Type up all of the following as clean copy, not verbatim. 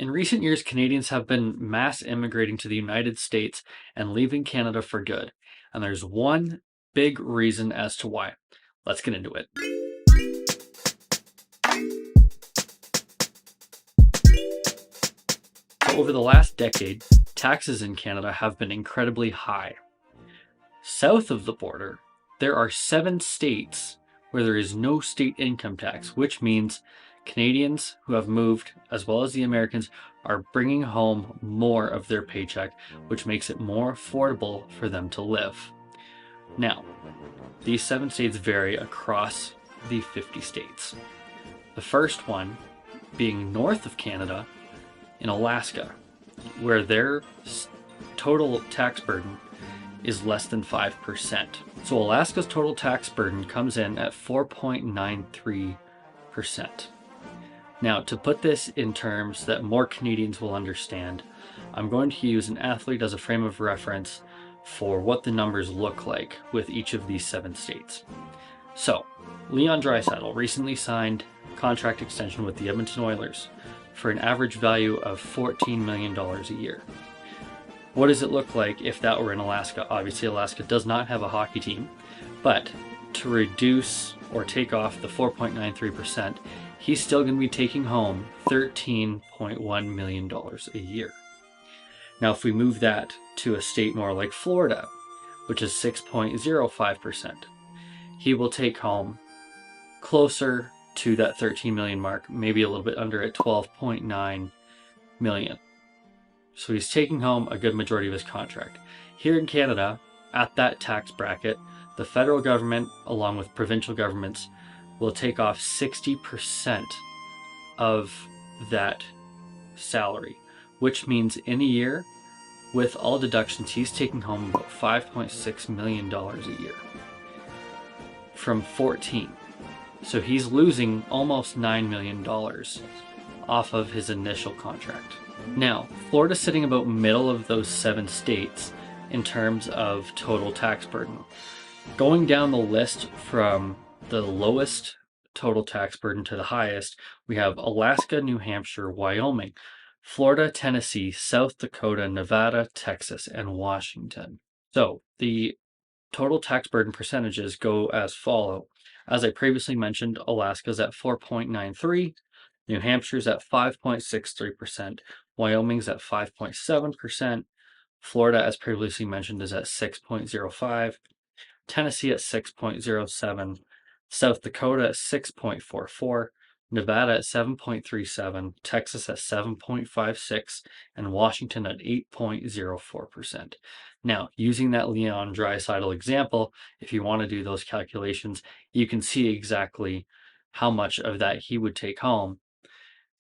In recent years, Canadians have been mass immigrating to the United States and leaving Canada for good. And there's one big reason as to why. Let's get into it. So over the last decade, taxes in Canada have been incredibly high. South of the border, there are 7 states where there is no state income tax, which means Canadians who have moved, as well as the Americans, are bringing home more of their paycheck, which makes it more affordable for them to live. Now, these 7 states vary across the 50 states. The first one being north of Canada in Alaska, where their total tax burden is less than 5%. So Alaska's total tax burden comes in at 4.93%. Now, to put this in terms that more Canadians will understand, I'm going to use an athlete as a frame of reference for what the numbers look like with each of these 7 states. So, Leon Draisaitl recently signed a contract extension with the Edmonton Oilers for an average value of $14 million a year. What does it look like if that were in Alaska? Obviously, Alaska does not have a hockey team, but to reduce or take off the 4.93%, he's still going to be taking home $13.1 million a year. Now, if we move that to a state more like Florida, which is 6.05%, he will take home closer to that 13 million mark, maybe a little bit under at 12.9 million. So he's taking home a good majority of his contract. Here in Canada, at that tax bracket, the federal government, along with provincial governments, will take off 60% of that salary, which means in a year, with all deductions, he's taking home about $5.6 million a year from 14. So he's losing almost $9 million off of his initial contract. Now, Florida's sitting about middle of those 7 states in terms of total tax burden. Going down the list from the lowest total tax burden to the highest, we have Alaska, New Hampshire, Wyoming, Florida, Tennessee, South Dakota, Nevada, Texas, and Washington. So the total tax burden percentages go as follow. As I previously mentioned, Alaska's at 4.93%, New Hampshire's at 5.63%, Wyoming's at 5.7%, Florida, as previously mentioned, is at 6.05%, Tennessee at 6.07%, South Dakota at 6.44%, Nevada at 7.37%, Texas at 7.56%, and Washington at 8.04%. Now, using that Leon Draisaitl example, if you want to do those calculations, you can see exactly how much of that he would take home,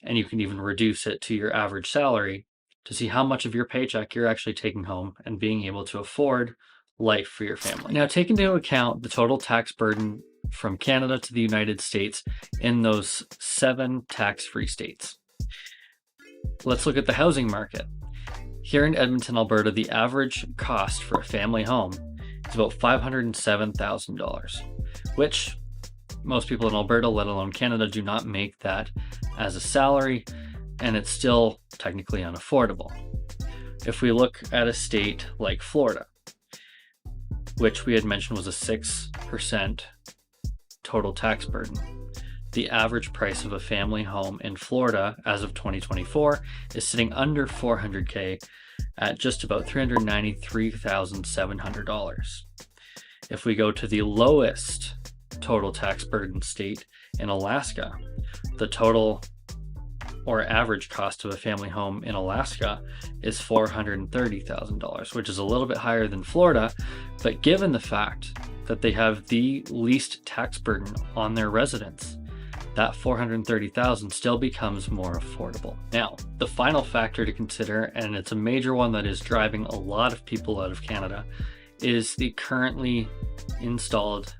and you can even reduce it to your average salary to see how much of your paycheck you're actually taking home and being able to afford life for your family. Now, take into account the total tax burden from Canada to the United States in those 7 tax-free states. Let's look at the housing market. Here in Edmonton, Alberta, the average cost for a family home is about $507,000, which most people in Alberta, let alone Canada, do not make that as a salary, and it's still technically unaffordable. If we look at a state like Florida, which we had mentioned was a 6% total tax burden, the average price of a family home in Florida as of 2024 is sitting under $400K at just about $393,700. If we go to the lowest total tax burden state in Alaska, the total or average cost of a family home in Alaska is $430,000, which is a little bit higher than Florida, but given the fact that they have the least tax burden on their residents, that $430,000 still becomes more affordable. Now, the final factor to consider, and it's a major one that is driving a lot of people out of Canada, is the currently installed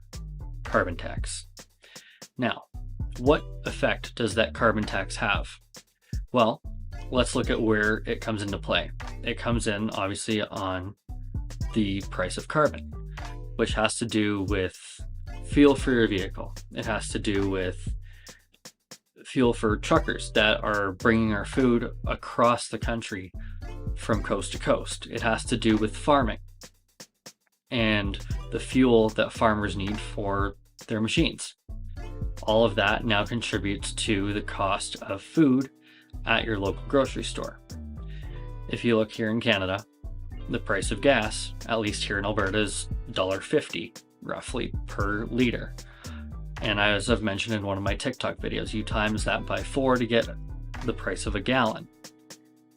carbon tax. Now, what effect does that carbon tax have? Well, let's look at where it comes into play. It comes in, obviously, on the price of carbon, which has to do with fuel for your vehicle. It has to do with fuel for truckers that are bringing our food across the country from coast to coast. It has to do with farming and the fuel that farmers need for their machines. All of that now contributes to the cost of food at your local grocery store. If you look here in Canada, the price of gas, at least here in Alberta, is $1.50 roughly per liter. And as I've mentioned in one of my TikTok videos, you times that by 4 to get the price of a gallon.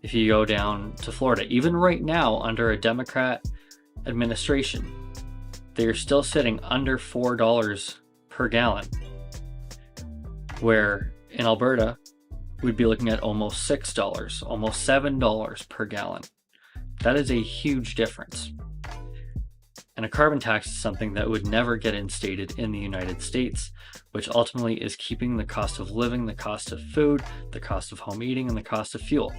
If you go down to Florida, even right now under a Democrat administration, they're still sitting under $4 per gallon, where in Alberta, we'd be looking at almost $6, almost $7 per gallon. That is a huge difference. And a carbon tax is something that would never get instated in the United States, which ultimately is keeping the cost of living, the cost of food, the cost of home eating, and the cost of fuel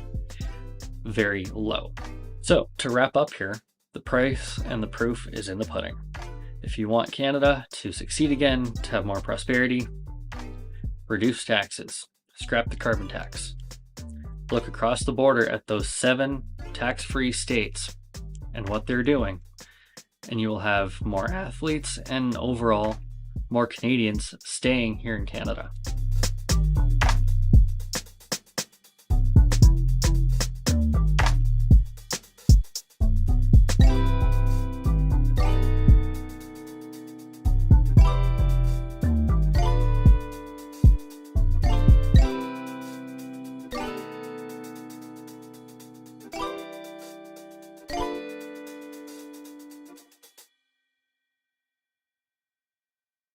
very low. So to wrap up here, the price and the proof is in the pudding. If you want Canada to succeed again, to have more prosperity, reduce taxes, scrap the carbon tax. Look across the border at those 7 tax-free states and what they're doing, and you will have more athletes and overall more Canadians staying here in Canada.